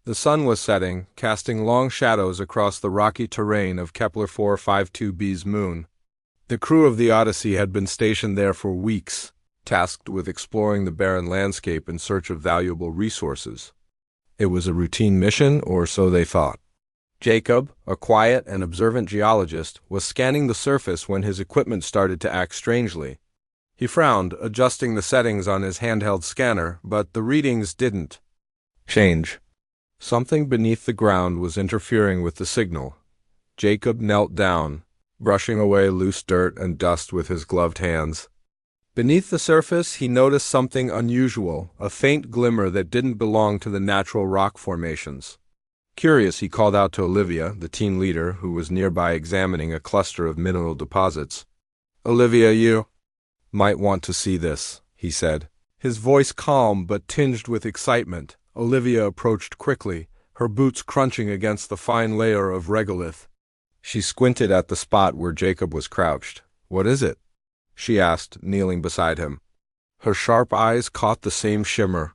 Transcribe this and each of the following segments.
The sun was setting, casting long shadows across the rocky terrain of Kepler 452b's moon. The crew of the Odyssey had been stationed there for weeks, tasked with exploring the barren landscape in search of valuable resources. It was a routine mission, or so they thought. Jacob, a quiet and observant geologist, was scanning the surface when his equipment started to act strangely. He frowned, adjusting the settings on his handheld scanner, but the readings didn't change. Something beneath the ground was interfering with the signal. Jacob knelt down, brushing away loose dirt and dust with his gloved hands. Beneath the surface, he noticed something unusual, a faint glimmer that didn't belong to the natural rock formations. Curious, he called out to Olivia, the team leader, who was nearby examining a cluster of mineral deposits. "Olivia, you might want to see this," he said, his voice calm but tinged with excitement. Olivia approached quickly, her boots crunching against the fine layer of regolith. She squinted at the spot where Jacob was crouched. "What is it?" she asked, kneeling beside him. Her sharp eyes caught the same shimmer.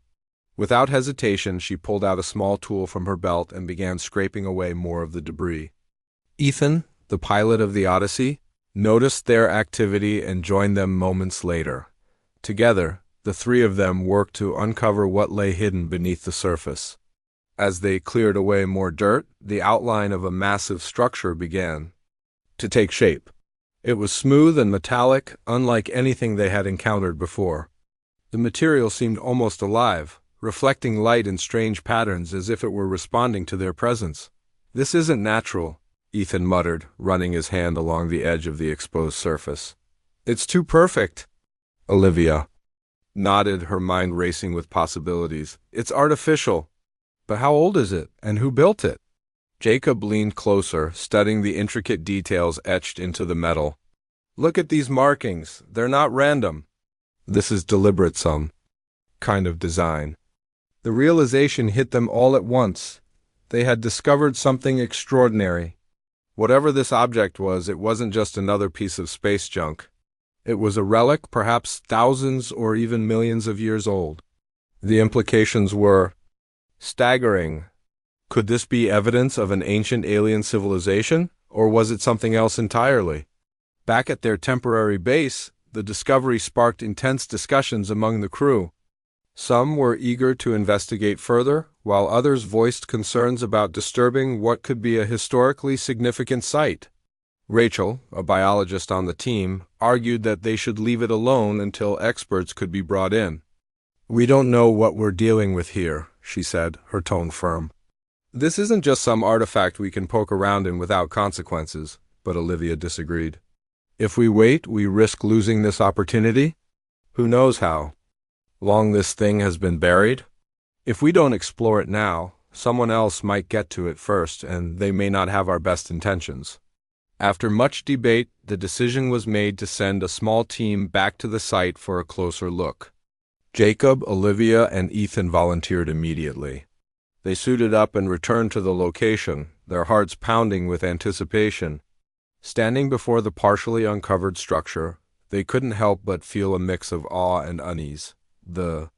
Without hesitation, she pulled out a small tool from her belt and began scraping away more of the debris. Ethan, the pilot of the Odyssey, noticed their activity and joined them moments later. Together, the three of them worked to uncover what lay hidden beneath the surface. As they cleared away more dirt, the outline of a massive structure began to take shape. It was smooth and metallic, unlike anything they had encountered before. The material seemed almost alive, reflecting light in strange patterns as if it were responding to their presence. "This isn't natural," Ethan muttered, running his hand along the edge of the exposed surface. "It's too perfect." Olivia nodded, her mind racing with possibilities. "It's artificial. But how old is it, and who built it?" Jacob leaned closer, studying the intricate details etched into the metal. "Look at these markings. They're not random. This is deliberate, some kind of design." The realization hit them all at once. They had discovered something extraordinary. Whatever this object was, it wasn't just another piece of space junk. It was a relic, perhaps thousands or even millions of years old. The implications were staggering. Could this be evidence of an ancient alien civilization, or was it something else entirely? Back at their temporary base, the discovery sparked intense discussions among the crew. Some were eager to investigate further, while others voiced concerns about disturbing what could be a historically significant site. Rachel, a biologist on the team, argued that they should leave it alone until experts could be brought in. "We don't know what we're dealing with here," she said, her tone firm. "This isn't just some artifact we can poke around in without consequences," but Olivia disagreed. "If we wait, we risk losing this opportunity. Who knows how long this thing has been buried? If we don't explore it now, someone else might get to it first, and they may not have our best intentions." After much debate, the decision was made to send a small team back to the site for a closer look. Jacob, Olivia, and Ethan volunteered immediately. They suited up and returned to the location, their hearts pounding with anticipation. Standing before the partially uncovered structure, they couldn't help but feel a mix of awe and unease. The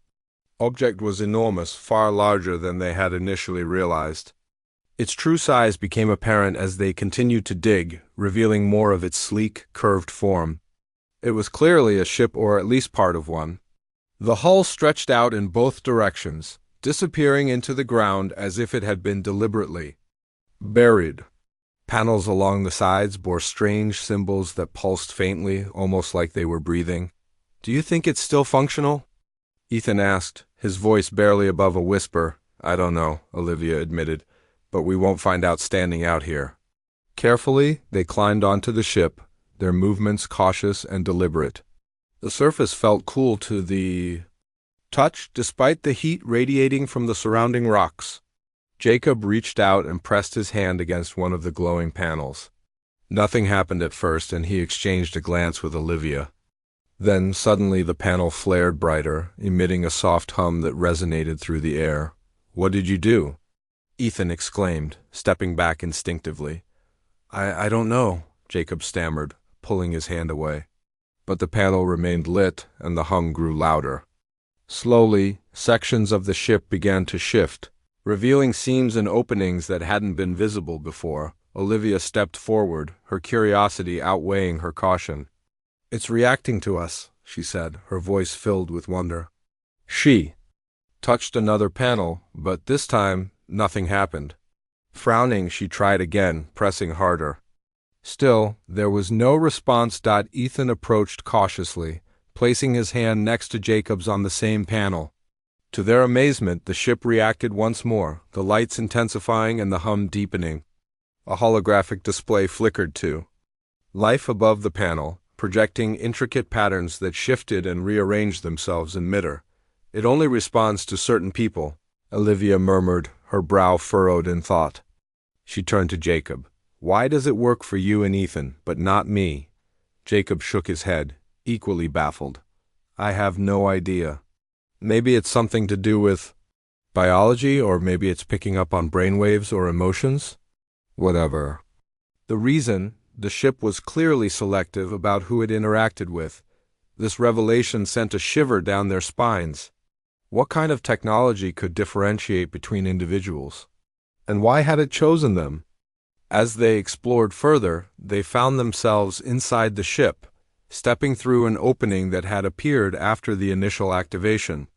object was enormous, far larger than they had initially realized. Its true size became apparent as they continued to dig, revealing more of its sleek, curved form. It was clearly a ship, or at least part of one. The hull stretched out in both directions, disappearing into the ground as if it had been deliberately buried. Panels along the sides bore strange symbols that pulsed faintly, almost like they were breathing. "Do you think it's still functional?" Ethan asked, his voice barely above a whisper. "I don't know," Olivia admitted, "but we won't find out standing out here." Carefully, they climbed onto the ship, their movements cautious and deliberate. The surface felt cool to the touch, despite the heat radiating from the surrounding rocks. Jacob reached out and pressed his hand against one of the glowing panels. Nothing happened at first, and he exchanged a glance with Olivia. Then suddenly the panel flared brighter, emitting a soft hum that resonated through the air. "What did you do?" Ethan exclaimed, stepping back instinctively. I don't know," Jacob stammered, pulling his hand away. But the panel remained lit, and the hum grew louder. Slowly, sections of the ship began to shift, Revealing seams and openings that hadn't been visible before, Olivia stepped forward, her curiosity outweighing her caution. "It's reacting to us," she said, her voice filled with wonder. She touched another panel, but this time nothing happened. Frowning, she tried again, pressing harder. Still, there was no response. Ethan approached cautiously, placing his hand next to Jacob's on the same panel. To their amazement, the ship reacted once more, the lights intensifying and the hum deepening. A holographic display flickered too. Life above the panel, projecting intricate patterns that shifted and rearranged themselves in midair. "It only responds to certain people," Olivia murmured, her brow furrowed in thought. She turned to Jacob. "Why does it work for you and Ethan, but not me?" Jacob shook his head, equally baffled. "I have no idea. Maybe it's something to do with biology, or maybe it's picking up on brainwaves or emotions. Whatever. The reason, the ship was clearly selective about who it interacted with. This revelation sent a shiver down their spines. What kind of technology could differentiate between individuals? And why had it chosen them? As they explored further, they found themselves inside the ship, stepping through an opening that had appeared after the initial activation.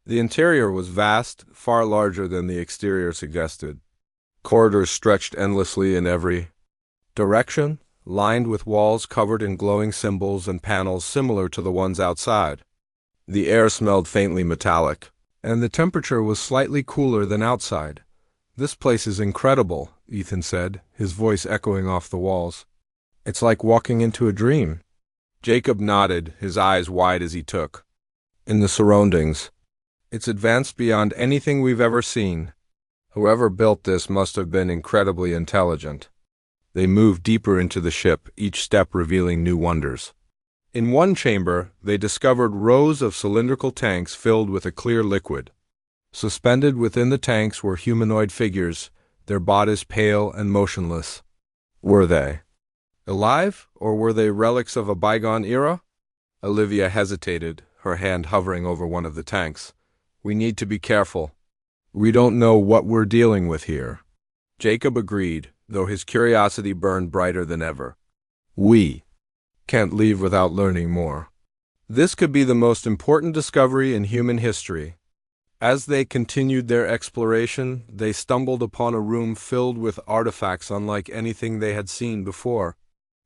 The interior was vast, far larger than the exterior suggested. Corridors stretched endlessly in every direction, lined with walls covered in glowing symbols and panels similar to the ones outside. The air smelled faintly metallic, and the temperature was slightly cooler than outside. "This place is incredible," Ethan said, his voice echoing off the walls. "It's like walking into a dream." Jacob nodded, his eyes wide as he took in the surroundings. "It's advanced beyond anything we've ever seen. Whoever built this must have been incredibly intelligent." They moved deeper into the ship, each step revealing new wonders. In one chamber, they discovered rows of cylindrical tanks filled with a clear liquid. Suspended within the tanks were humanoid figures, their bodies pale and motionless. Were they alive, or were they relics of a bygone era? Olivia hesitated, her hand hovering over one of the tanks. "We need to be careful. We don't know what we're dealing with here." Jacob agreed, though his curiosity burned brighter than ever. "We can't leave without learning more. This could be the most important discovery in human history." As they continued their exploration, they stumbled upon a room filled with artifacts unlike anything they had seen before.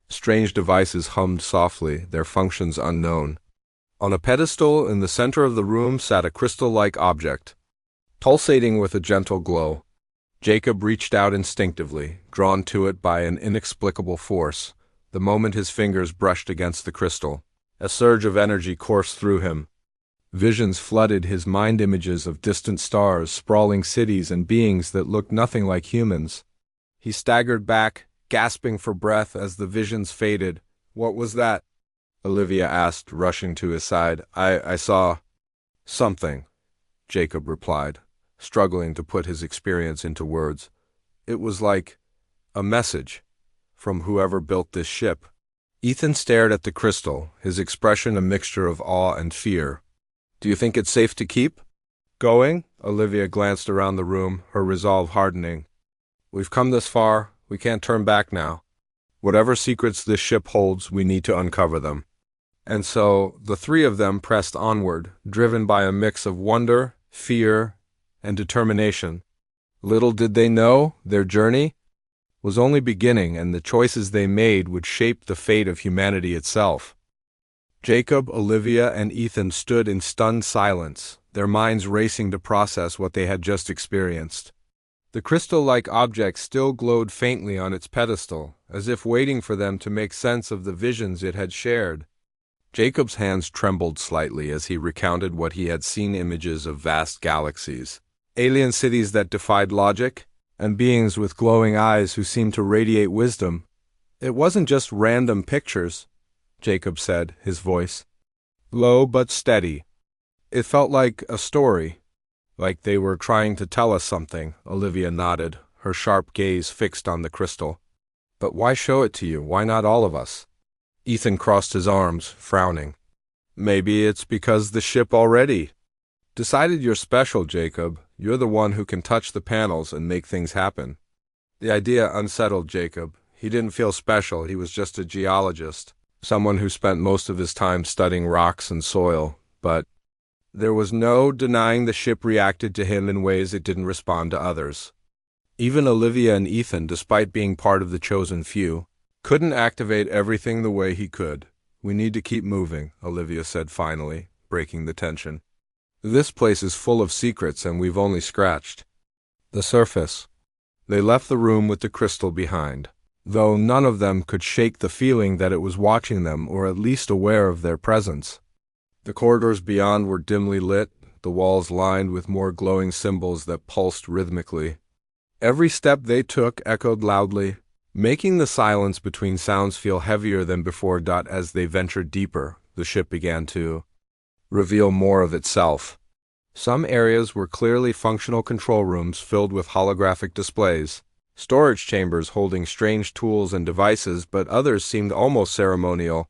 Strange devices hummed softly, their functions unknown. On a pedestal in the center of the room sat a crystal-like object, pulsating with a gentle glow. Jacob reached out instinctively, drawn to it by an inexplicable force. The moment his fingers brushed against the crystal, a surge of energy coursed through him. Visions flooded his mind, images of distant stars, sprawling cities, and beings that looked nothing like humans. He staggered back, gasping for breath as the visions faded. "What was that?" Olivia asked, rushing to his side. I saw something," Jacob replied, struggling to put his experience into words. "It was like a message from whoever built this ship." Ethan stared at the crystal, his expression a mixture of awe and fear. "Do you think it's safe to keep going?" Olivia glanced around the room, her resolve hardening. "We've come this far. We can't turn back now. Whatever secrets this ship holds, we need to uncover them." And so the three of them pressed onward, driven by a mix of wonder, fear, and determination. Little did they know, their journey was only beginning, and the choices they made would shape the fate of humanity itself. Jacob, Olivia, and Ethan stood in stunned silence, their minds racing to process what they had just experienced. The crystal-like object still glowed faintly on its pedestal, as if waiting for them to make sense of the visions it had shared. Jacob's hands trembled slightly as he recounted what he had seen: images of vast galaxies, alien cities that defied logic, and beings with glowing eyes who seemed to radiate wisdom. "It wasn't just random pictures," Jacob said, his voice low but steady. "It felt like a story, like they were trying to tell us something." Olivia nodded, her sharp gaze fixed on the crystal. "But why show it to you? Why not all of us?" Ethan crossed his arms, frowning. "Maybe it's because the ship already decided you're special, Jacob. You're the one who can touch the panels and make things happen." The idea unsettled Jacob. He didn't feel special, he was just a geologist, someone who spent most of his time studying rocks and soil, but there was no denying the ship reacted to him in ways it didn't respond to others. Even Olivia and Ethan, despite being part of the chosen few, couldn't activate everything the way he could. "We need to keep moving," Olivia said finally, breaking the tension. "This place is full of secrets and we've only scratched the surface." They left the room with the crystal behind, though none of them could shake the feeling that it was watching them or at least aware of their presence. The corridors beyond were dimly lit, the walls lined with more glowing symbols that pulsed rhythmically. Every step they took echoed loudly, making the silence between sounds feel heavier than before. As they ventured deeper, the ship began to reveal more of itself. Some areas were clearly functional control rooms filled with holographic displays, storage chambers holding strange tools and devices, but others seemed almost ceremonial.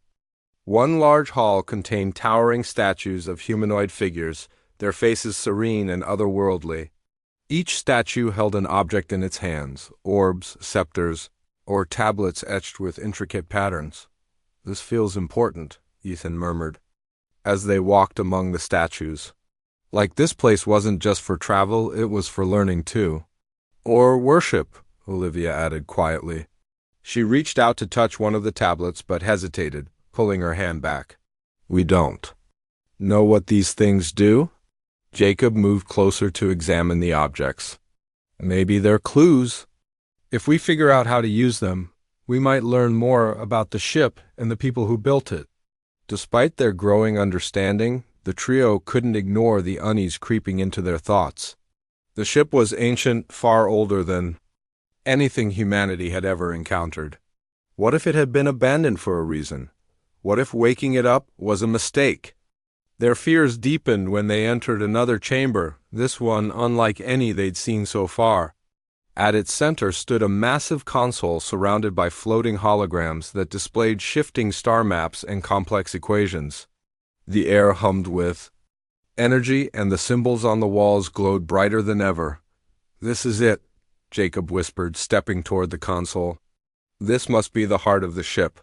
One large hall contained towering statues of humanoid figures, their faces serene and otherworldly. Each statue held an object in its hands, orbs, scepters, or tablets etched with intricate patterns. "This feels important," Ethan murmured, as they walked among the statues. Like this place wasn't just for travel, it was for learning too. "Or worship," Olivia added quietly. She reached out to touch one of the tablets but hesitated, pulling her hand back. "We don't know what these things do?" Jacob moved closer to examine the objects. "Maybe they're clues. If we figure out how to use them, we might learn more about the ship and the people who built it." Despite their growing understanding, the trio couldn't ignore the unease creeping into their thoughts. The ship was ancient, far older than anything humanity had ever encountered. What if it had been abandoned for a reason? What if waking it up was a mistake? Their fears deepened when they entered another chamber, this one unlike any they'd seen so far. At its center stood a massive console surrounded by floating holograms that displayed shifting star maps and complex equations. The air hummed with energy, and the symbols on the walls glowed brighter than ever. "This is it," Jacob whispered, stepping toward the console. "This must be the heart of the ship."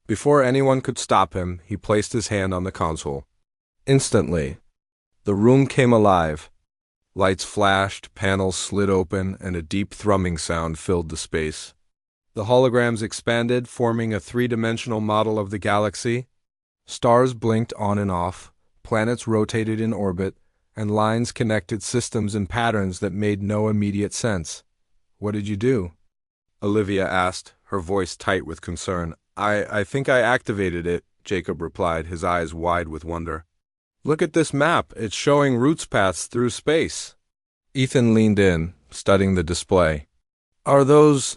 Before anyone could stop him, he placed his hand on the console. Instantly, the room came alive. Lights flashed, panels slid open, and a deep thrumming sound filled the space. The holograms expanded, forming a three-dimensional model of the galaxy. Stars blinked on and off, planets rotated in orbit, and lines connected systems in patterns that made no immediate sense. "What did you do?" Olivia asked, her voice tight with concern. I think I activated it," Jacob replied, his eyes wide with wonder. "Look at this map. It's showing routes paths through space." Ethan leaned in, studying the display. "Are those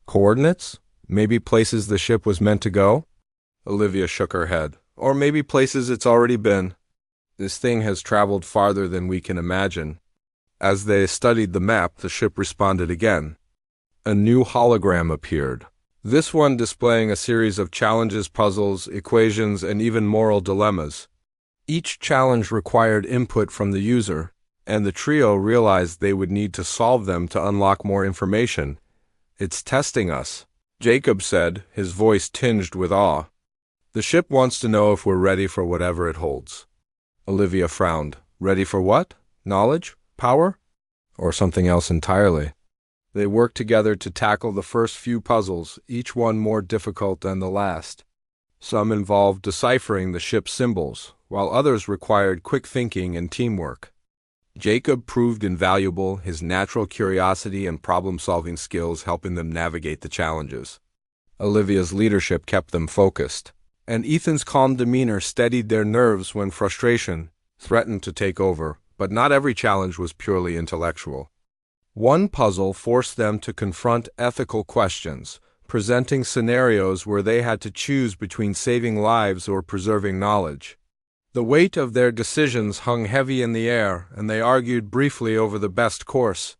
coordinates? Maybe places the ship was meant to go?" Olivia shook her head. "Or maybe places it's already been. This thing has traveled farther than we can imagine." As they studied the map, the ship responded again. A new hologram appeared, this one displaying a series of challenges, puzzles, equations, and even moral dilemmas. Each challenge required input from the user, and the trio realized they would need to solve them to unlock more information. "It's testing us," Jacob said, his voice tinged with awe. "The ship wants to know if we're ready for whatever it holds." Olivia frowned. "Ready for what? Knowledge? Power? Or something else entirely?" They worked together to tackle the first few puzzles, each one more difficult than the last. Some involved deciphering the ship's symbols, while others required quick thinking and teamwork. Jacob proved invaluable, his natural curiosity and problem-solving skills helping them navigate the challenges. Olivia's leadership kept them focused, and Ethan's calm demeanor steadied their nerves when frustration threatened to take over, but not every challenge was purely intellectual. One puzzle forced them to confront ethical questions, presenting scenarios where they had to choose between saving lives or preserving knowledge. The weight of their decisions hung heavy in the air, and they argued briefly over the best course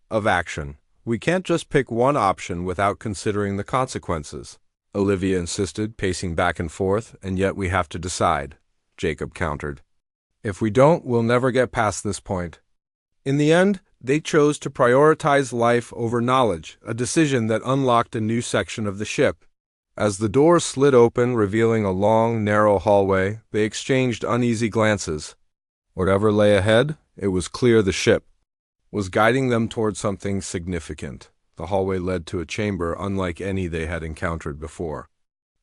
of action. "We can't just pick one option without considering the consequences," Olivia insisted, pacing back and forth. "And yet we have to decide," Jacob countered. "If we don't, we'll never get past this point." In the end, they chose to prioritize life over knowledge, a decision that unlocked a new section of the ship. As the doors slid open, revealing a long, narrow hallway, they exchanged uneasy glances. Whatever lay ahead, it was clear the ship was guiding them toward something significant. The hallway led to a chamber unlike any they had encountered before.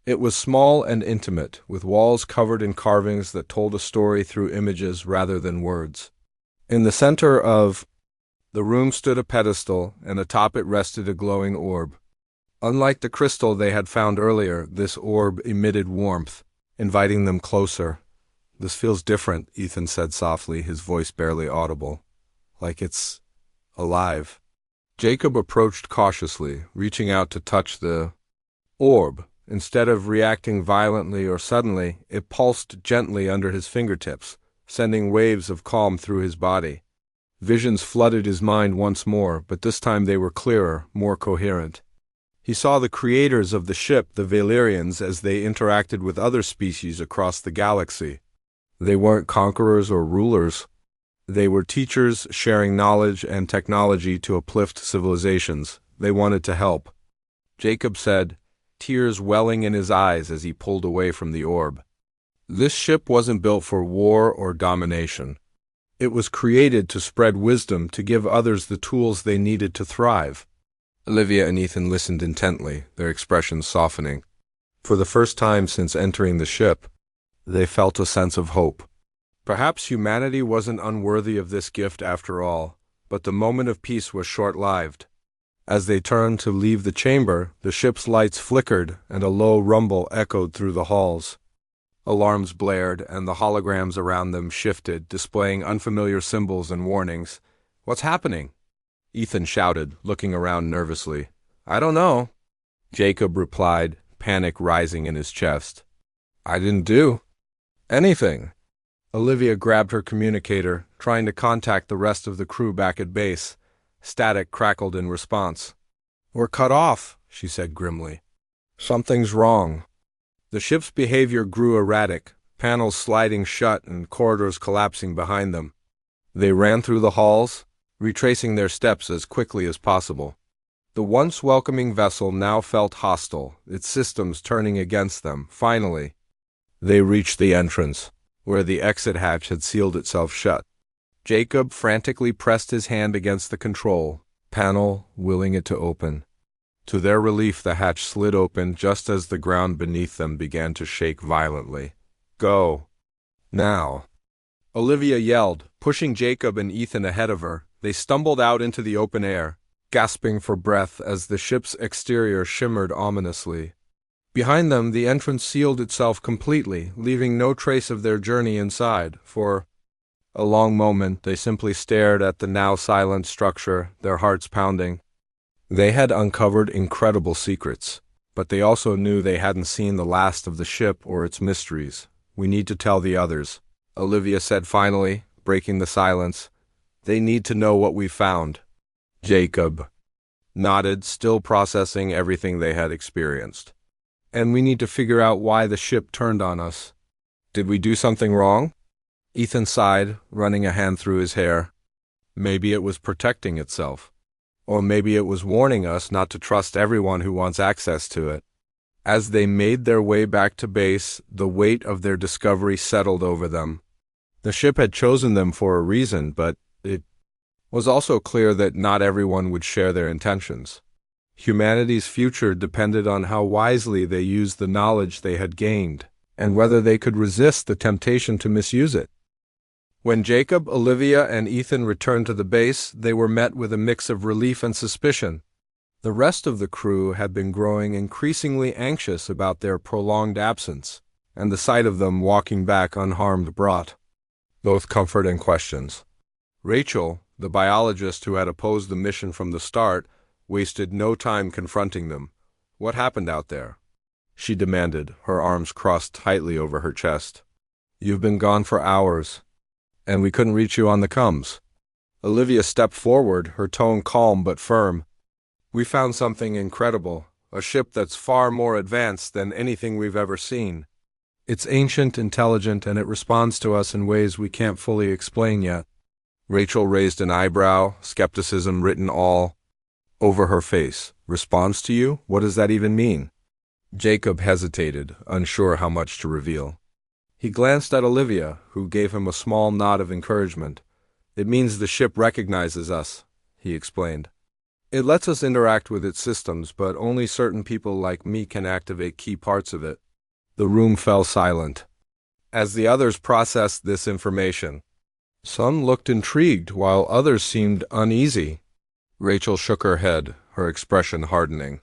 It was small and intimate, with walls covered in carvings that told a story through images rather than words. In the center of the room stood a pedestal, and atop it rested a glowing orb. Unlike the crystal they had found earlier, this orb emitted warmth, inviting them closer. "This feels different," Ethan said softly, his voice barely audible. "Like it's alive." Jacob approached cautiously, reaching out to touch the orb. Instead of reacting violently or suddenly, it pulsed gently under his fingertips, sending waves of calm through his body. Visions flooded his mind once more, but this time they were clearer, more coherent. He saw the creators of the ship, the Valerians, as they interacted with other species across the galaxy. They weren't conquerors or rulers. They were teachers sharing knowledge and technology to uplift civilizations. They wanted to help. Jacob said, tears welling in his eyes as he pulled away from the orb. This ship wasn't built for war or domination. It was created to spread wisdom, to give others the tools they needed to thrive. Olivia and Ethan listened intently, their expressions softening. For the first time since entering the ship, they felt a sense of hope. Perhaps humanity wasn't unworthy of this gift after all, but the moment of peace was short-lived. As they turned to leave the chamber, the ship's lights flickered and a low rumble echoed through the halls. Alarms blared and the holograms around them shifted, displaying unfamiliar symbols and warnings. "What's happening?" Ethan shouted, looking around nervously. "I don't know," Jacob replied, panic rising in his chest. "I didn't do anything." Olivia grabbed her communicator, trying to contact the rest of the crew back at base. Static crackled in response. "We're cut off," she said grimly. "Something's wrong." The ship's behavior grew erratic, panels sliding shut and corridors collapsing behind them. They ran through the halls, retracing their steps as quickly as possible. The once welcoming vessel now felt hostile, its systems turning against them. Finally, they reached the entrance, where the exit hatch had sealed itself shut. Jacob frantically pressed his hand against the control panel, willing it to open. To their relief, the hatch slid open just as the ground beneath them began to shake violently. "Go. Now." Olivia yelled, pushing Jacob and Ethan ahead of her. They stumbled out into the open air, gasping for breath as the ship's exterior shimmered ominously. Behind them, the entrance sealed itself completely, leaving no trace of their journey inside. For a long moment, they simply stared at the now silent structure, their hearts pounding. They had uncovered incredible secrets, but they also knew they hadn't seen the last of the ship or its mysteries. "We need to tell the others," Olivia said finally, breaking the silence. "They need to know what we found." Jacob nodded, still processing everything they had experienced. "And we need to figure out why the ship turned on us." "Did we do something wrong?" Ethan sighed, running a hand through his hair. "Maybe it was protecting itself. Or maybe it was warning us not to trust everyone who wants access to it." As they made their way back to base, the weight of their discovery settled over them. The ship had chosen them for a reason, but it was also clear that not everyone would share their intentions. Humanity's future depended on how wisely they used the knowledge they had gained, and whether they could resist the temptation to misuse it. When Jacob, Olivia, and Ethan returned to the base, they were met with a mix of relief and suspicion. The rest of the crew had been growing increasingly anxious about their prolonged absence, and the sight of them walking back unharmed brought both comfort and questions. Rachel, the biologist who had opposed the mission from the start, wasted no time confronting them. "What happened out there?" she demanded, her arms crossed tightly over her chest. "You've been gone for hours, and we couldn't reach you on the comms." Olivia stepped forward, her tone calm but firm. "We found something incredible, a ship that's far more advanced than anything we've ever seen. It's ancient, intelligent, and it responds to us in ways we can't fully explain yet." Rachel raised an eyebrow, skepticism written all over her face. Responds to you? What does that even mean? Jacob hesitated, unsure how much to reveal. He glanced at Olivia, who gave him a small nod of encouragement. It means the ship recognizes us, he explained. It lets us interact with its systems, but only certain people like me can activate key parts of it. The room fell silent as the others processed this information. Some looked intrigued, while others seemed uneasy. Rachel shook her head, her expression hardening.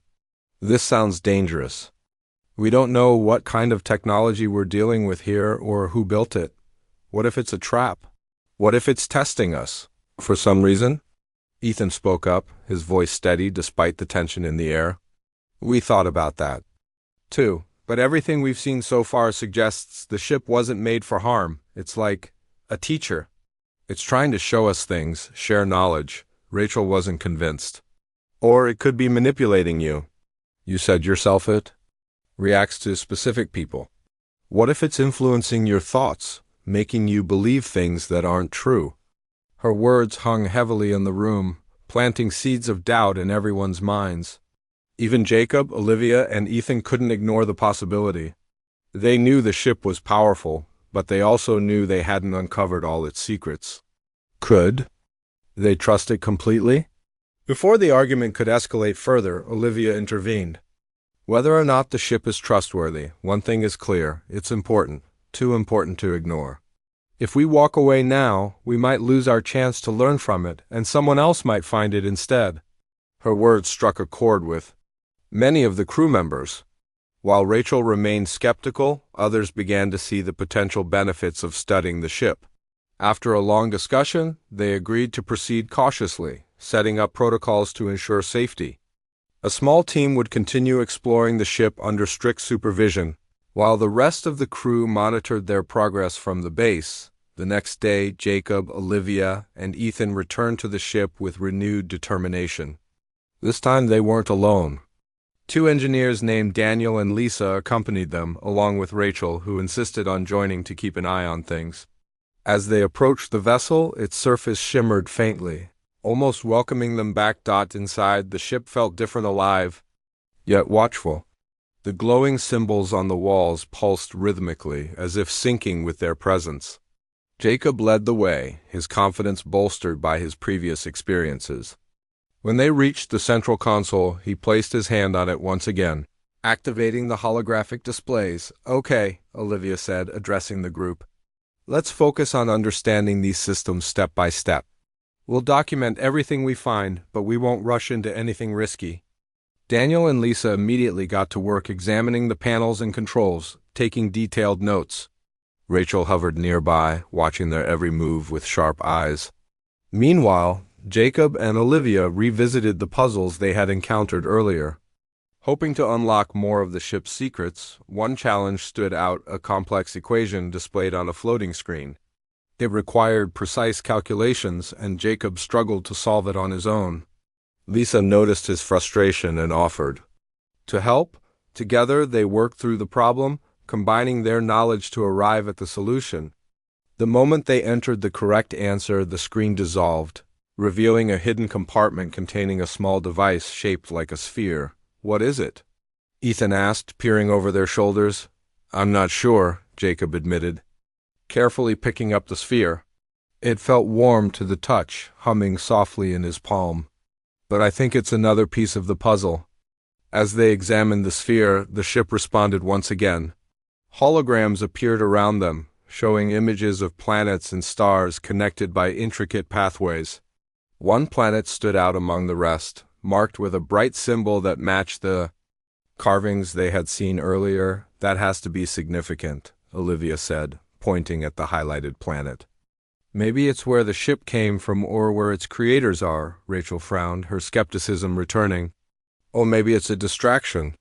This sounds dangerous. We don't know what kind of technology we're dealing with here or who built it. What if it's a trap? What if it's testing us? For some reason? Ethan spoke up, his voice steady despite the tension in the air. We thought about that, too, but everything we've seen so far suggests the ship wasn't made for harm. It's like a teacher. It's trying to show us things, share knowledge. Rachel wasn't convinced. Or it could be manipulating you. You said yourself it? Reacts to specific people. What if it's influencing your thoughts, making you believe things that aren't true? Her words hung heavily in the room, planting seeds of doubt in everyone's minds. Even Jacob, Olivia, and Ethan couldn't ignore the possibility. They knew the ship was powerful, but they also knew they hadn't uncovered all its secrets. Could they trust it completely? Before the argument could escalate further, Olivia intervened. Whether or not the ship is trustworthy, one thing is clear: it's important, too important to ignore. If we walk away now, we might lose our chance to learn from it, and someone else might find it instead. Her words struck a chord with many of the crew members. While Rachel remained skeptical, others began to see the potential benefits of studying the ship. After a long discussion, they agreed to proceed cautiously, setting up protocols to ensure safety. A small team would continue exploring the ship under strict supervision, while the rest of the crew monitored their progress from the base. The next day, Jacob, Olivia, and Ethan returned to the ship with renewed determination. This time they weren't alone. Two engineers named Daniel and Lisa accompanied them, along with Rachel, who insisted on joining to keep an eye on things. As they approached the vessel, its surface shimmered faintly, almost welcoming them back. Inside, the ship felt different, alive, yet watchful. The glowing symbols on the walls pulsed rhythmically, as if syncing with their presence. Jacob led the way, his confidence bolstered by his previous experiences. When they reached the central console, he placed his hand on it once again, activating the holographic displays. Okay, Olivia said, addressing the group. Let's focus on understanding these systems step by step. We'll document everything we find, but we won't rush into anything risky. Daniel and Lisa immediately got to work examining the panels and controls, taking detailed notes. Rachel hovered nearby, watching their every move with sharp eyes. Meanwhile, Jacob and Olivia revisited the puzzles they had encountered earlier. Hoping to unlock more of the ship's secrets, one challenge stood out: a complex equation displayed on a floating screen. It required precise calculations, and Jacob struggled to solve it on his own. Lisa noticed his frustration and offered to help. Together they worked through the problem, combining their knowledge to arrive at the solution. The moment they entered the correct answer, the screen dissolved, revealing a hidden compartment containing a small device shaped like a sphere. What is it? Ethan asked, peering over their shoulders. I'm not sure, Jacob admitted, carefully picking up the sphere. It felt warm to the touch, humming softly in his palm. But I think it's another piece of the puzzle. As they examined the sphere, the ship responded once again. Holograms appeared around them, showing images of planets and stars connected by intricate pathways. One planet stood out among the rest, marked with a bright symbol that matched the carvings they had seen earlier. That has to be significant, Olivia said, pointing at the highlighted planet. Maybe it's where the ship came from or where its creators are, Rachel frowned, her skepticism returning. Or maybe it's a distraction.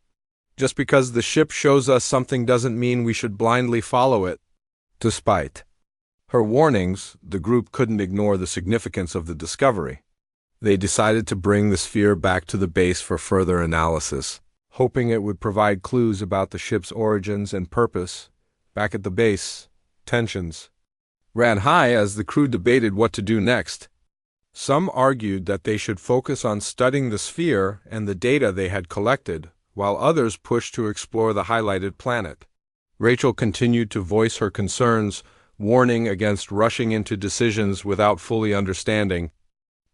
Just because the ship shows us something doesn't mean we should blindly follow it. Despite her warnings, the group couldn't ignore the significance of the discovery. They decided to bring the sphere back to the base for further analysis, hoping it would provide clues about the ship's origins and purpose. Back at the base, tensions ran high as the crew debated what to do next. Some argued that they should focus on studying the sphere and the data they had collected, while others pushed to explore the highlighted planet. Rachel continued to voice her concerns, warning against rushing into decisions without fully understanding.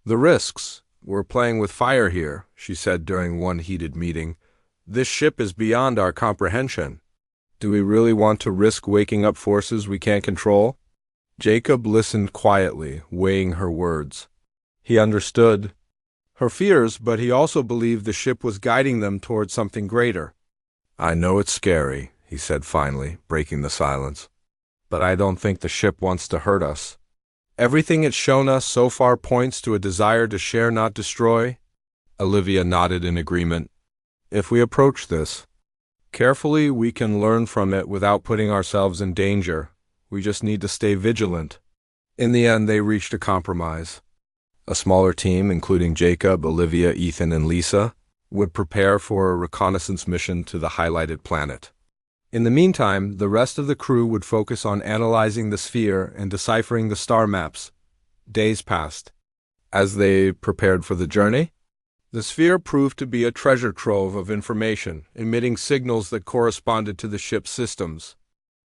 "The risks. We're playing with fire here," she said during one heated meeting. "This ship is beyond our comprehension. Do we really want to risk waking up forces we can't control?" Jacob listened quietly, weighing her words. He understood her fears, but he also believed the ship was guiding them toward something greater. "I know it's scary," he said finally, breaking the silence. "But I don't think the ship wants to hurt us. Everything it's shown us so far points to a desire to share, not destroy." Olivia nodded in agreement. "If we approach this carefully, we can learn from it without putting ourselves in danger. We just need to stay vigilant." In the end, they reached a compromise. A smaller team, including Jacob, Olivia, Ethan, and Lisa, would prepare for a reconnaissance mission to the highlighted planet. In the meantime, the rest of the crew would focus on analyzing the sphere and deciphering the star maps. Days passed. As they prepared for the journey, the sphere proved to be a treasure trove of information, emitting signals that corresponded to the ship's systems.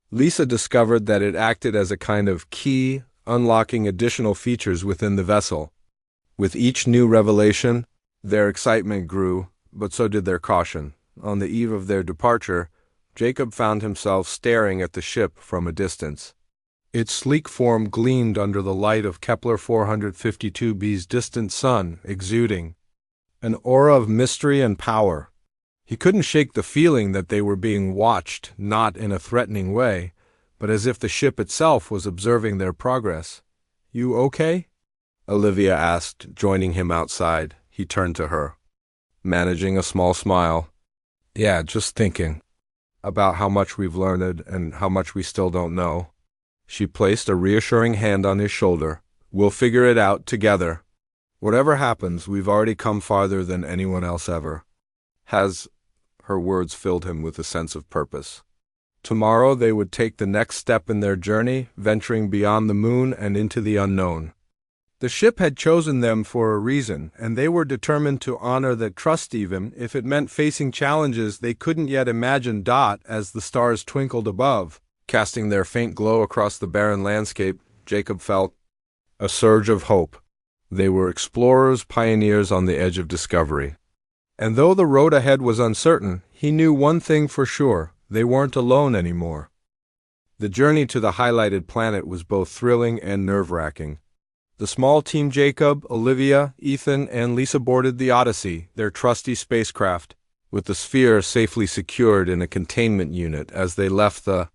Lisa discovered that it acted as a kind of key, unlocking additional features within the vessel. With each new revelation, their excitement grew, but so did their caution. On the eve of their departure, Jacob found himself staring at the ship from a distance. Its sleek form gleamed under the light of Kepler 452b's distant sun, exuding an aura of mystery and power. He couldn't shake the feeling that they were being watched, not in a threatening way, but as if the ship itself was observing their progress. "You okay?" Olivia asked, joining him outside. He turned to her, managing a small smile. "Yeah, just thinking about how much we've learned and how much we still don't know." She placed a reassuring hand on his shoulder. "We'll figure it out together. Whatever happens, we've already come farther than anyone else ever has." Her words filled him with a sense of purpose. Tomorrow they would take the next step in their journey, venturing beyond the moon and into the unknown. The ship had chosen them for a reason, and they were determined to honor that trust even if it meant facing challenges they couldn't yet imagine. As the stars twinkled above, casting their faint glow across the barren landscape, Jacob felt a surge of hope. They were explorers, pioneers on the edge of discovery. And though the road ahead was uncertain, he knew one thing for sure: they weren't alone anymore. The journey to the highlighted planet was both thrilling and nerve-wracking. The small team Jacob, Olivia, Ethan, and Lisa boarded the Odyssey, their trusty spacecraft, with the sphere safely secured in a containment unit. As they left the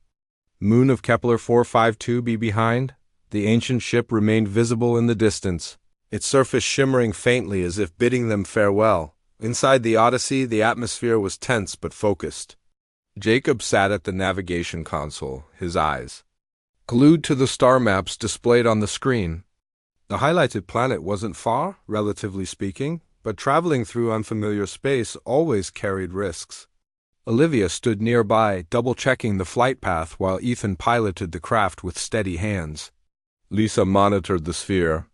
moon of Kepler 452b behind, the ancient ship remained visible in the distance, its surface shimmering faintly as if bidding them farewell. Inside the Odyssey, the atmosphere was tense but focused. Jacob sat at the navigation console, his eyes glued to the star maps displayed on the screen. The highlighted planet wasn't far, relatively speaking, but traveling through unfamiliar space always carried risks. Olivia stood nearby, double-checking the flight path while Ethan piloted the craft with steady hands. Lisa monitored the sphere,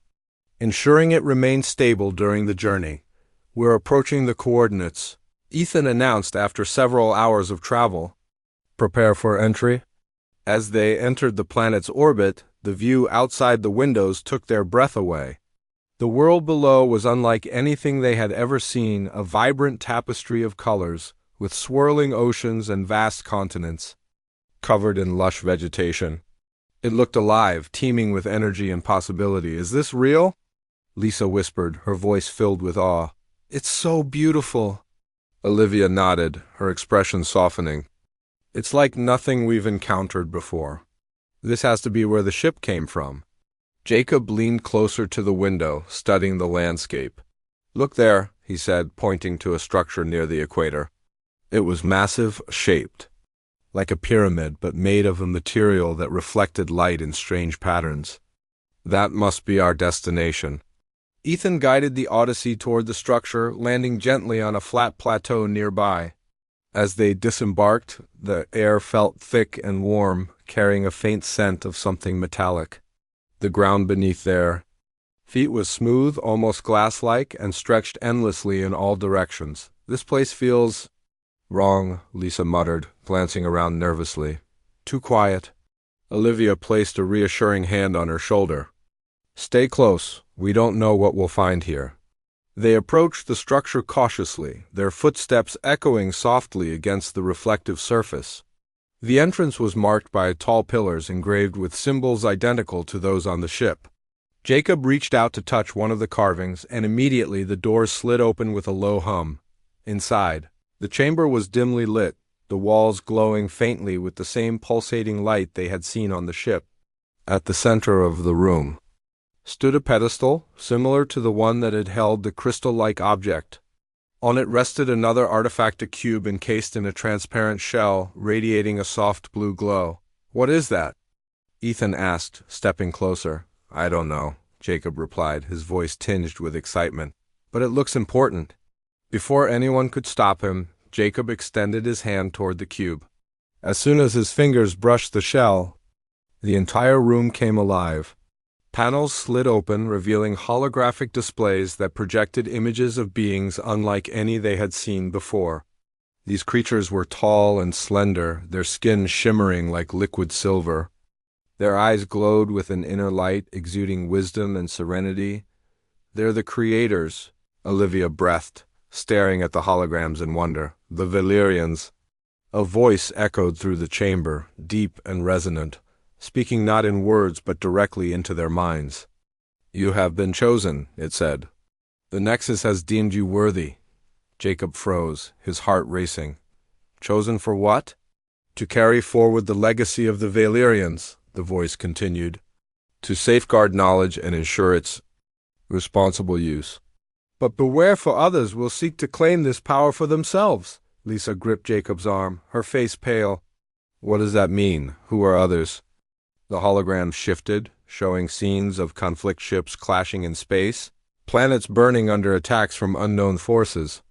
ensuring it remained stable during the journey. "We're approaching the coordinates," Ethan announced after several hours of travel. "Prepare for entry." As they entered the planet's orbit, the view outside the windows took their breath away. The world below was unlike anything they had ever seen, a vibrant tapestry of colors, with swirling oceans and vast continents, covered in lush vegetation. It looked alive, teeming with energy and possibility. "Is this real?" Lisa whispered, her voice filled with awe. "It's so beautiful." Olivia nodded, her expression softening. "It's like nothing we've encountered before. This has to be where the ship came from." Jacob leaned closer to the window, studying the landscape. "Look there," he said, pointing to a structure near the equator. It was massive, shaped like a pyramid, but made of a material that reflected light in strange patterns. "That must be our destination." Ethan guided the Odyssey toward the structure, landing gently on a flat plateau nearby. As they disembarked, the air felt thick and warm, carrying a faint scent of something metallic. The ground beneath their feet was smooth, almost glass-like, and stretched endlessly in all directions. "This place feels wrong," Lisa muttered, glancing around nervously. "Too quiet." Olivia placed a reassuring hand on her shoulder. "Stay close. We don't know what we'll find here." They approached the structure cautiously, their footsteps echoing softly against the reflective surface. The entrance was marked by tall pillars engraved with symbols identical to those on the ship. Jacob reached out to touch one of the carvings, and immediately the doors slid open with a low hum. Inside, the chamber was dimly lit, the walls glowing faintly with the same pulsating light they had seen on the ship. At the center of the room stood a pedestal, similar to the one that had held the crystal-like object. On it rested another artifact, a cube encased in a transparent shell, radiating a soft blue glow. "What is that?" Ethan asked, stepping closer. "I don't know," Jacob replied, his voice tinged with excitement. "But it looks important." Before anyone could stop him, Jacob extended his hand toward the cube. As soon as his fingers brushed the shell, the entire room came alive. Panels slid open, revealing holographic displays that projected images of beings unlike any they had seen before. These creatures were tall and slender, their skin shimmering like liquid silver. Their eyes glowed with an inner light, exuding wisdom and serenity. "They're the creators," Olivia breathed, staring at the holograms in wonder. "The Valyrians." A voice echoed through the chamber, deep and resonant, speaking not in words but directly into their minds. "You have been chosen," it said. "The Nexus has deemed you worthy." Jacob froze, his heart racing. "Chosen for what?" "To carry forward the legacy of the Valyrians," the voice continued. "To safeguard knowledge and ensure its responsible use." "But beware, for others will seek to claim this power for themselves." Lisa gripped Jacob's arm, her face pale. "What does that mean? Who are others?" The hologram shifted, showing scenes of conflict ships clashing in space, planets burning under attacks from unknown forces.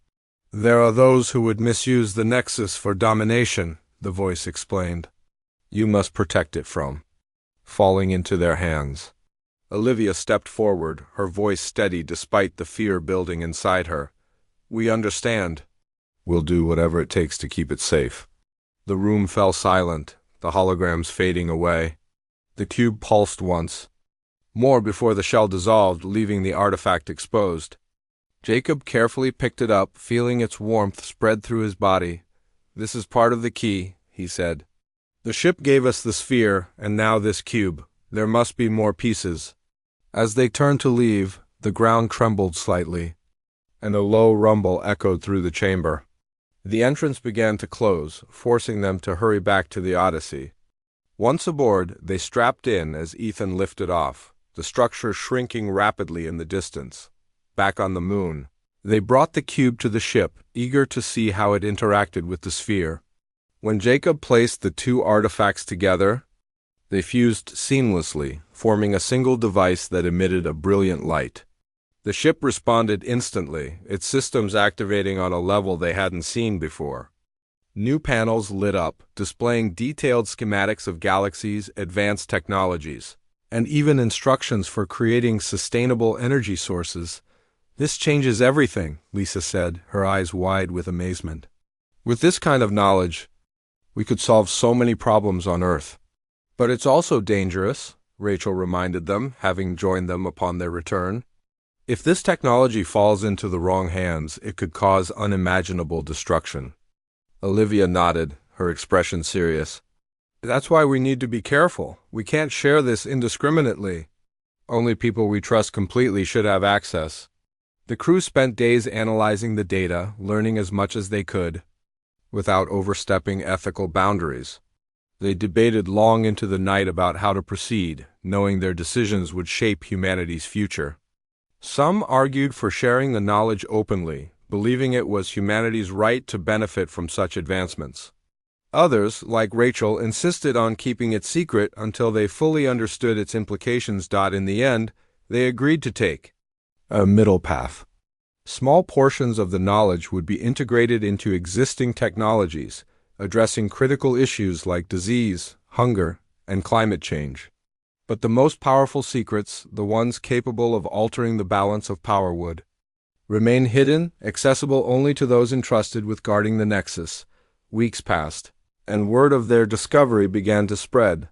"There are those who would misuse the Nexus for domination," the voice explained. "You must protect it from falling into their hands." Olivia stepped forward, her voice steady despite the fear building inside her. "We understand. We'll do whatever it takes to keep it safe." The room fell silent, the holograms fading away. The cube pulsed once more before the shell dissolved, leaving the artifact exposed. Jacob carefully picked it up, feeling its warmth spread through his body. "This is part of the key," he said. "The ship gave us the sphere, and now this cube. There must be more pieces." As they turned to leave, the ground trembled slightly, and a low rumble echoed through the chamber. The entrance began to close, forcing them to hurry back to the Odyssey. Once aboard, they strapped in as Ethan lifted off, the structure shrinking rapidly in the distance. Back on the moon, they brought the cube to the ship, eager to see how it interacted with the sphere. When Jacob placed the two artifacts together, they fused seamlessly, forming a single device that emitted a brilliant light. The ship responded instantly, its systems activating on a level they hadn't seen before. New panels lit up, displaying detailed schematics of galaxies, advanced technologies, and even instructions for creating sustainable energy sources. "This changes everything," Lisa said, her eyes wide with amazement. "With this kind of knowledge, we could solve so many problems on Earth." "But it's also dangerous," Rachel reminded them, having joined them upon their return. "If this technology falls into the wrong hands, it could cause unimaginable destruction." Olivia nodded, her expression serious. "That's why we need to be careful. We can't share this indiscriminately. Only people we trust completely should have access." The crew spent days analyzing the data, learning as much as they could, without overstepping ethical boundaries. They debated long into the night about how to proceed, knowing their decisions would shape humanity's future. Some argued for sharing the knowledge openly, believing it was humanity's right to benefit from such advancements. Others, like Rachel, insisted on keeping it secret until they fully understood its implications. In the end, they agreed to take a middle path. Small portions of the knowledge would be integrated into existing technologies, addressing critical issues like disease, hunger, and climate change. But the most powerful secrets, the ones capable of altering the balance of power, would remain hidden, accessible only to those entrusted with guarding the Nexus. Weeks passed, and word of their discovery began to spread.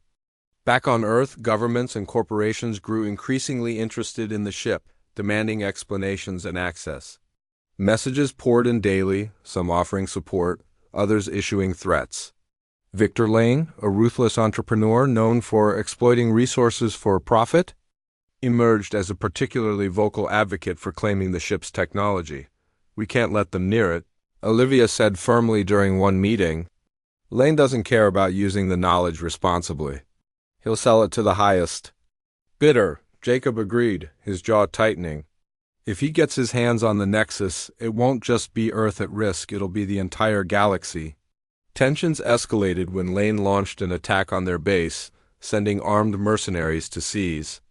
Back on Earth, governments and corporations grew increasingly interested in the ship, demanding explanations and access. Messages poured in daily, some offering support, others issuing threats. Victor Lane, a ruthless entrepreneur known for exploiting resources for profit, emerged as a particularly vocal advocate for claiming the ship's technology. "We can't let them near it," Olivia said firmly during one meeting. "Lane doesn't care about using the knowledge responsibly. He'll sell it to the highest bidder," Jacob agreed, his jaw tightening. "If he gets his hands on the Nexus, it won't just be Earth at risk, it'll be the entire galaxy." Tensions escalated when Lane launched an attack on their base, sending armed mercenaries to seize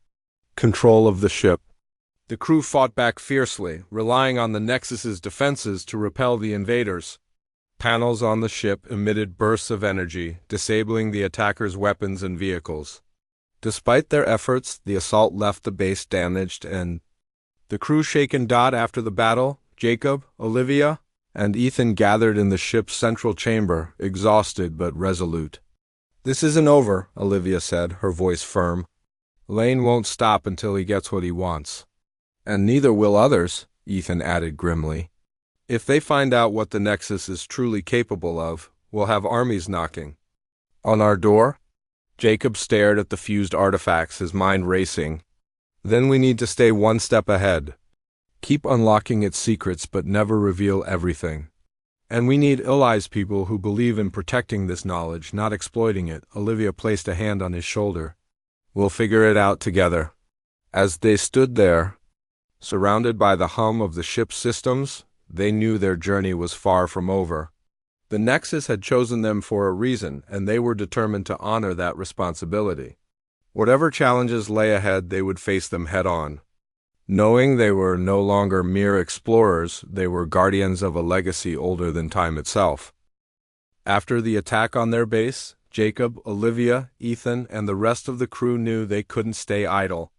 control of the ship. The crew fought back fiercely, relying on the Nexus's defenses to repel the invaders. Panels on the ship emitted bursts of energy, disabling the attackers' weapons and vehicles. Despite their efforts, the assault left the base damaged and the crew shaken. After the battle, Jacob, Olivia, and Ethan gathered in the ship's central chamber, exhausted but resolute. "This isn't over," Olivia said, her voice firm. "Lane won't stop until he gets what he wants." "And neither will others," Ethan added grimly. "If they find out what the Nexus is truly capable of, we'll have armies knocking on our door." Jacob stared at the fused artifacts, his mind racing. "Then we need to stay one step ahead. Keep unlocking its secrets but never reveal everything. And we need allies, people who believe in protecting this knowledge, not exploiting it." Olivia placed a hand on his shoulder. "We'll figure it out together." As they stood there, surrounded by the hum of the ship's systems, they knew their journey was far from over. The Nexus had chosen them for a reason, and they were determined to honor that responsibility. Whatever challenges lay ahead, they would face them head-on. Knowing they were no longer mere explorers, they were guardians of a legacy older than time itself. After the attack on their base, Jacob, Olivia, Ethan, and the rest of the crew knew they couldn't stay idle.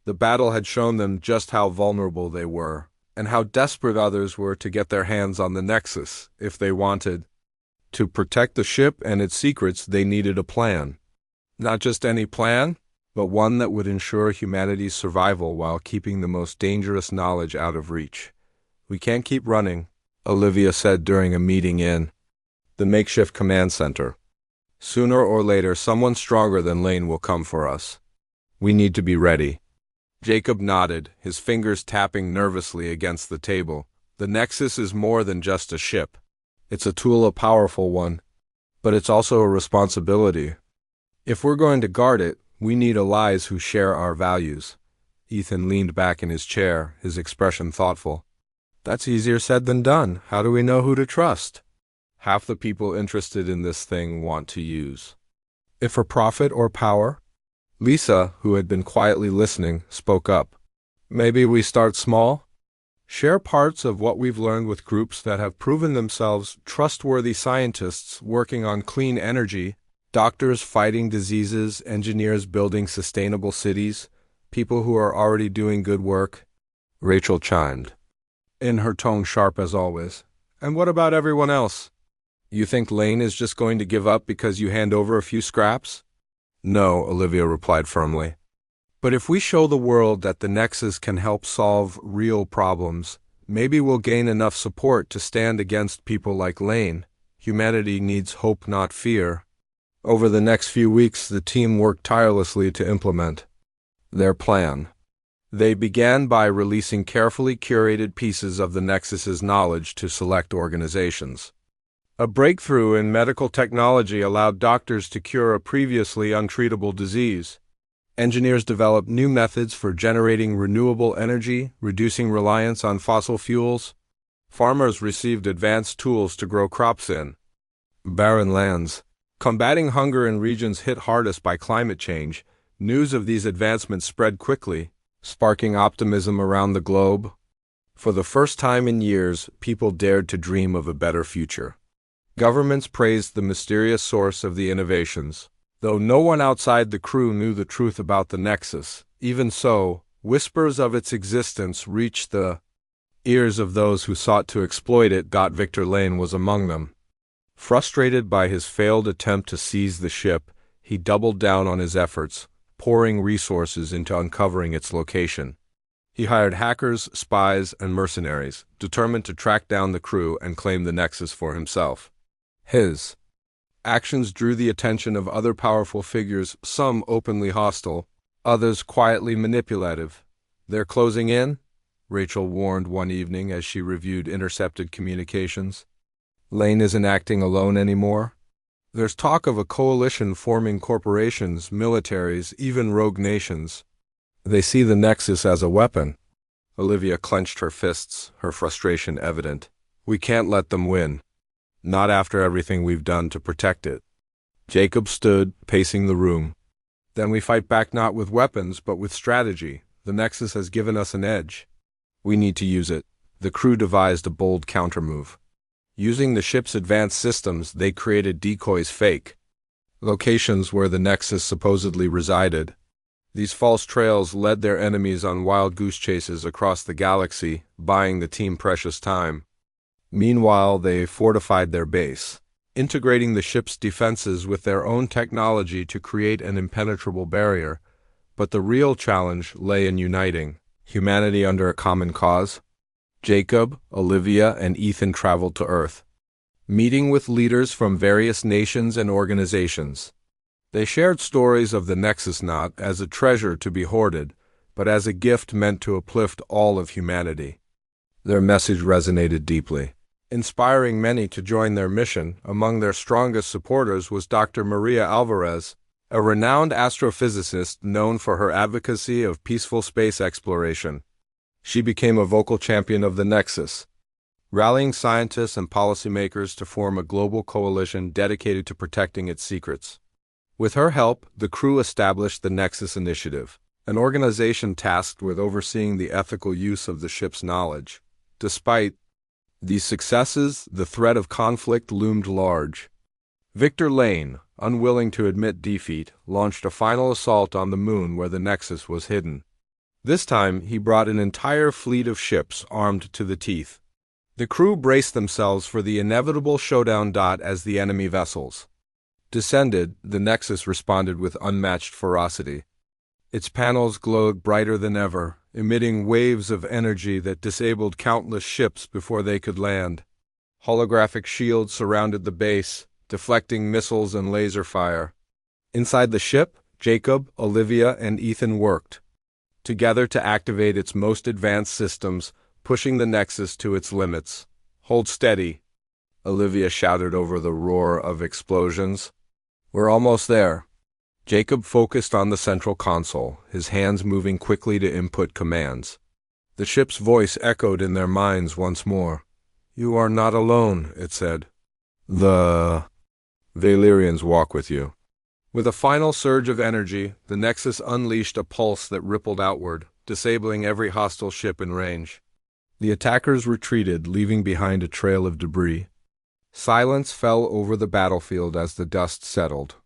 The battle had shown them just how vulnerable they were, and how desperate others were to get their hands on the Nexus. If they wanted to protect the ship and its secrets, they needed a plan. Not just any plan, but one that would ensure humanity's survival while keeping the most dangerous knowledge out of reach. "We can't keep running," Olivia said during a meeting in the makeshift command center. "Sooner or later, someone stronger than Lane will come for us. We need to be ready." Jacob nodded, his fingers tapping nervously against the table. "The Nexus is more than just a ship. It's a tool, a powerful one, but it's also a responsibility. If we're going to guard it, we need allies who share our values." Ethan leaned back in his chair, his expression thoughtful. "That's easier said than done. How do we know who to trust? Half the people interested in this thing want to use it for profit or power." Lisa, who had been quietly listening, spoke up. "Maybe we start small? Share parts of what we've learned with groups that have proven themselves trustworthy: scientists working on clean energy, doctors fighting diseases, engineers building sustainable cities, people who are already doing good work." Rachel chimed in, her tone sharp as always. "And what about everyone else? You think Lane is just going to give up because you hand over a few scraps?" "No," Olivia replied firmly. "But if we show the world that the Nexus can help solve real problems, maybe we'll gain enough support to stand against people like Lane. Humanity needs hope, not fear." Over the next few weeks, the team worked tirelessly to implement their plan. They began by releasing carefully curated pieces of the Nexus's knowledge to select organizations. A breakthrough in medical technology allowed doctors to cure a previously untreatable disease. Engineers developed new methods for generating renewable energy, reducing reliance on fossil fuels. Farmers received advanced tools to grow crops in barren lands. Combating hunger in regions hit hardest by climate change, news of these advancements spread quickly, sparking optimism around the globe. For the first time in years, people dared to dream of a better future. Governments praised the mysterious source of the innovations, Though no one outside the crew knew the truth about the Nexus, even so, whispers of its existence reached the ears of those who sought to exploit it. Victor Lane was among them. Frustrated by his failed attempt to seize the ship, he doubled down on his efforts, pouring resources into uncovering its location. He hired hackers, spies, and mercenaries, determined to track down the crew and claim the Nexus for himself. His actions drew the attention of other powerful figures, some openly hostile, others quietly manipulative. "They're closing in?" Rachel warned one evening as she reviewed intercepted communications. "Lane isn't acting alone anymore. There's talk of a coalition forming corporations, militaries, even rogue nations. They see the Nexus as a weapon." Olivia clenched her fists, her frustration evident. "We can't let them win. Not after everything we've done to protect it." Jacob stood, pacing the room. "Then we fight back not with weapons, but with strategy. The Nexus has given us an edge. We need to use it." The crew devised a bold countermove. Using the ship's advanced systems, they created decoys, fake locations where the Nexus supposedly resided. These false trails led their enemies on wild goose chases across the galaxy, buying the team precious time. Meanwhile, they fortified their base, integrating the ship's defenses with their own technology to create an impenetrable barrier. But the real challenge lay in uniting humanity under a common cause. Jacob, Olivia, and Ethan traveled to Earth, meeting with leaders from various nations and organizations. They shared stories of the Nexus not as a treasure to be hoarded, but as a gift meant to uplift all of humanity. Their message resonated deeply, inspiring many to join their mission. Among their strongest supporters was Dr. Maria Alvarez, a renowned astrophysicist known for her advocacy of peaceful space exploration. She became a vocal champion of the Nexus, rallying scientists and policymakers to form a global coalition dedicated to protecting its secrets. With her help, the crew established the Nexus Initiative, an organization tasked with overseeing the ethical use of the ship's knowledge. Despite these successes, the threat of conflict loomed large. Victor Lane, unwilling to admit defeat, launched a final assault on the moon where the Nexus was hidden. This time, he brought an entire fleet of ships armed to the teeth. The crew braced themselves for the inevitable showdown. As the enemy vessels descended, the Nexus responded with unmatched ferocity. Its panels glowed brighter than ever, emitting waves of energy that disabled countless ships before they could land. Holographic shields surrounded the base, deflecting missiles and laser fire. Inside the ship, Jacob, Olivia, and Ethan worked together to activate its most advanced systems, pushing the Nexus to its limits. "Hold steady," Olivia shouted over the roar of explosions. "We're almost there." Jacob focused on the central console, his hands moving quickly to input commands. The ship's voice echoed in their minds once more. "You are not alone," it said. "The Valyrians walk with you." With a final surge of energy, the Nexus unleashed a pulse that rippled outward, disabling every hostile ship in range. The attackers retreated, leaving behind a trail of debris. Silence fell over the battlefield as the dust settled.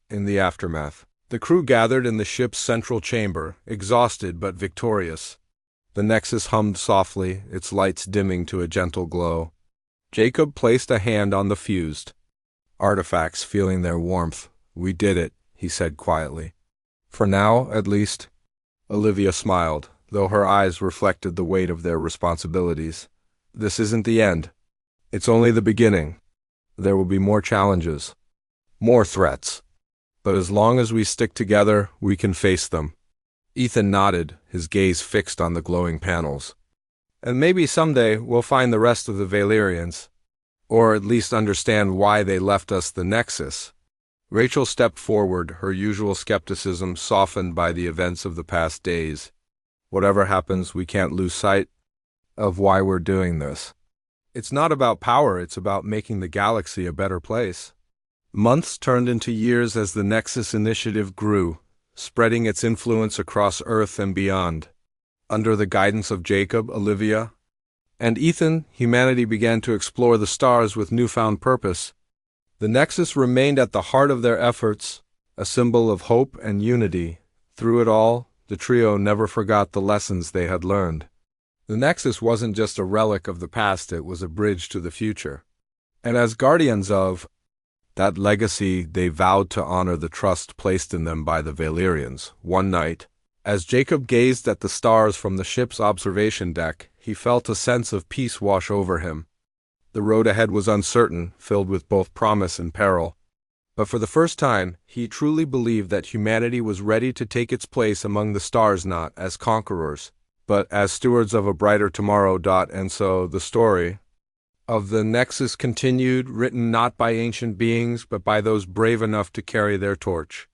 In the aftermath, the crew gathered in the ship's central chamber, exhausted but victorious. The Nexus hummed softly, its lights dimming to a gentle glow. Jacob placed a hand on the fused artifacts, feeling their warmth. "We did it," he said quietly. "For now, at least." Olivia smiled, though her eyes reflected the weight of their responsibilities. "This isn't the end. It's only the beginning. There will be more challenges, more threats. But as long as we stick together, we can face them." Ethan nodded, his gaze fixed on the glowing panels. "And maybe someday we'll find the rest of the Valyrians, or at least understand why they left us the Nexus." Rachel stepped forward, her usual skepticism softened by the events of the past days. "Whatever happens, we can't lose sight of why we're doing this. It's not about power, it's about making the galaxy a better place." Months turned into years as the Nexus Initiative grew, spreading its influence across Earth and beyond. Under the guidance of Jacob, Olivia, and Ethan, humanity began to explore the stars with newfound purpose. The Nexus remained at the heart of their efforts, a symbol of hope and unity. Through it all, the trio never forgot the lessons they had learned. The Nexus wasn't just a relic of the past, it was a bridge to the future. And as guardians of that legacy, they vowed to honor the trust placed in them by the Valerians. One night, as Jacob gazed at the stars from the ship's observation deck, he felt a sense of peace wash over him. The road ahead was uncertain, filled with both promise and peril. But for the first time, he truly believed that humanity was ready to take its place among the stars, not as conquerors, but as stewards of a brighter tomorrow. And so the story of the Nexus continued, written not by ancient beings, but by those brave enough to carry their torch.